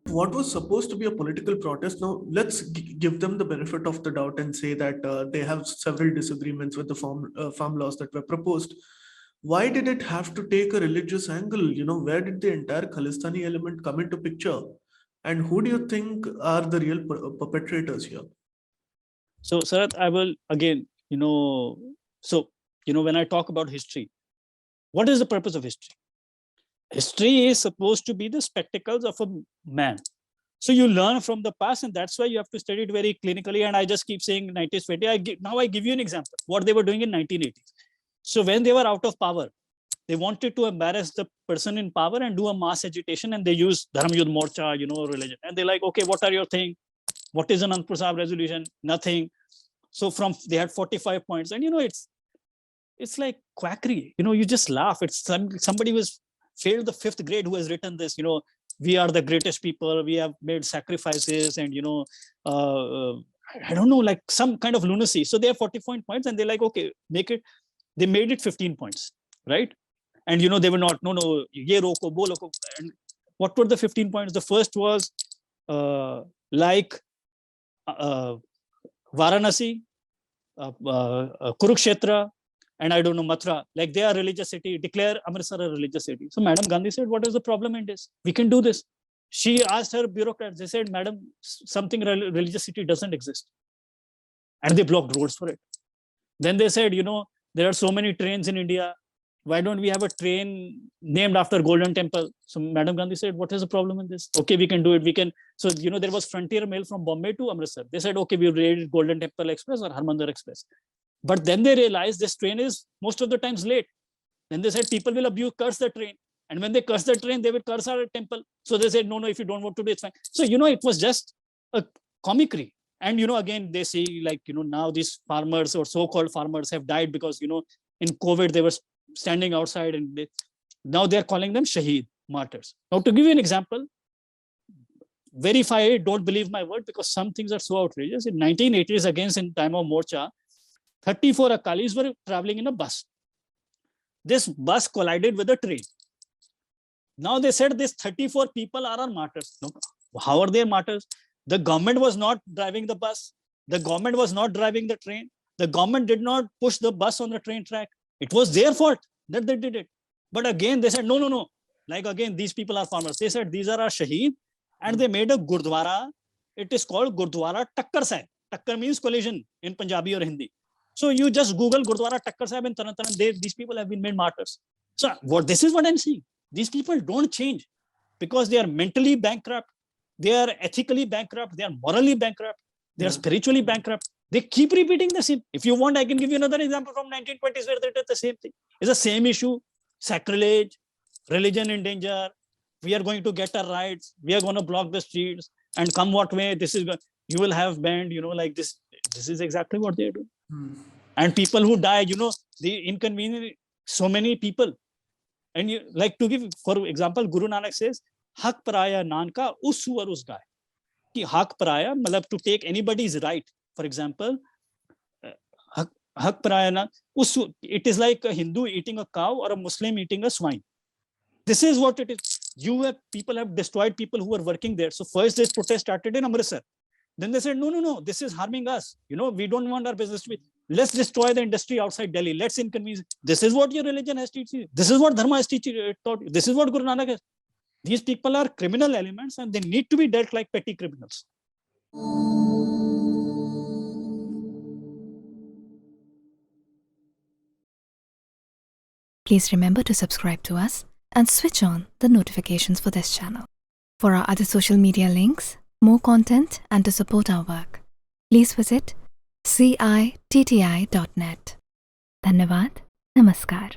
what was supposed to be a political protest, now let's give them the benefit of the doubt and say that they have several disagreements with the farm laws that were proposed. Why did it have to take a religious angle? Where did the entire Khalistani element come into picture? And who do you think are the real perpetrators here? So, Sarath, I will again, when I talk about history, what is the purpose of history? History is supposed to be the spectacles of a man. So you learn from the past, and that's why you have to study it very clinically. And I just keep saying 90s, 20. Now I give you an example, what they were doing in 1980s. So when they were out of power, they wanted to embarrass the person in power and do a mass agitation, and they used Dharm Yudh Morcha, religion. And they're like, okay, what are your thing? What is an Anandpur Sahib resolution? Nothing. So they had 45 points. And, it's like quackery. You just laugh. It's somebody who's failed the 5th grade who has written this, we are the greatest people. We have made sacrifices and, I don't know, like some kind of lunacy. So they have 45 points and they're like, okay, make it. They made it 15 points, right? And, they were not, no, ye roko, bo loko. And what were the 15 points? The first was like Varanasi, Kurukshetra, and I don't know, Mathura, like they are religious city, declare Amritsar a religious city. So Madam Gandhi said, what is the problem in this? We can do this. She asked her bureaucrats, they said, Madam, something religious city doesn't exist. And they blocked roads for it. Then they said, there are so many trains in India. Why don't we have a train named after Golden Temple? So Madam Gandhi said, what is the problem in this? Okay, we can do it. We can. So, there was frontier mail from Bombay to Amritsar. They said, okay, we raided Golden Temple Express or Harmandir Express. But then they realized this train is most of the times late. Then they said people will curse the train. And when they curse the train, they will curse our temple. So they said, no, if you don't want to do it, it's fine. So, it was just a comicry. And, again, they see like, now these farmers or so-called farmers have died because, in COVID, they were standing outside and now they're calling them Shaheed, martyrs. Now, to give you an example, verify it, don't believe my word, because some things are so outrageous. In 1980s, against in time of Morcha, 34 Akalis were traveling in a bus. This bus collided with a train. Now they said these 34 people are our martyrs. No, how are they martyrs? The government was not driving the bus. The government was not driving the train. The government did not push the bus on the train track. It was their fault that they did it. But again, they said, no. Like again, these people are farmers. They said, these are our Shaheed. And they made a Gurdwara. It is called Gurdwara Takkar Sahib. Takkar means collision in Punjabi or Hindi. So you just Google Gurdwara Takkar Sahib in Taran Taran. These people have been made martyrs. So this is what I'm saying. These people don't change because they are mentally bankrupt. They are ethically bankrupt. They are morally bankrupt. They are spiritually bankrupt. They keep repeating the same. If you want, I can give you another example from 1920s where they did the same thing. It's the same issue. Sacrilege, religion in danger. We are going to get our rights. We are going to block the streets. And come what may, you will have banned, like this. This is exactly what they are doing. And people who die, they inconvenience so many people. And like to give, for example, Guru Nanak says, Hak paraya nanka us suwar us gaye. Ki hak paraya, malab to take anybody's right. For example, hak paraya na, it is like a Hindu eating a cow or a Muslim eating a swine. This is what it is. People have destroyed people who were working there. So first this protest started in Amritsar. Then they said, no, this is harming us. We don't want our business to be. Let's destroy the industry outside Delhi. Let's inconvenience. This is what your religion has taught you. This is what Dharma has taught you. This is what Guru Nanak has. These people are criminal elements and they need to be dealt like petty criminals. Please remember to subscribe to us and switch on the notifications for this channel. For our other social media links, more content, and to support our work, please visit citti.net. Dhanyavad. Namaskar.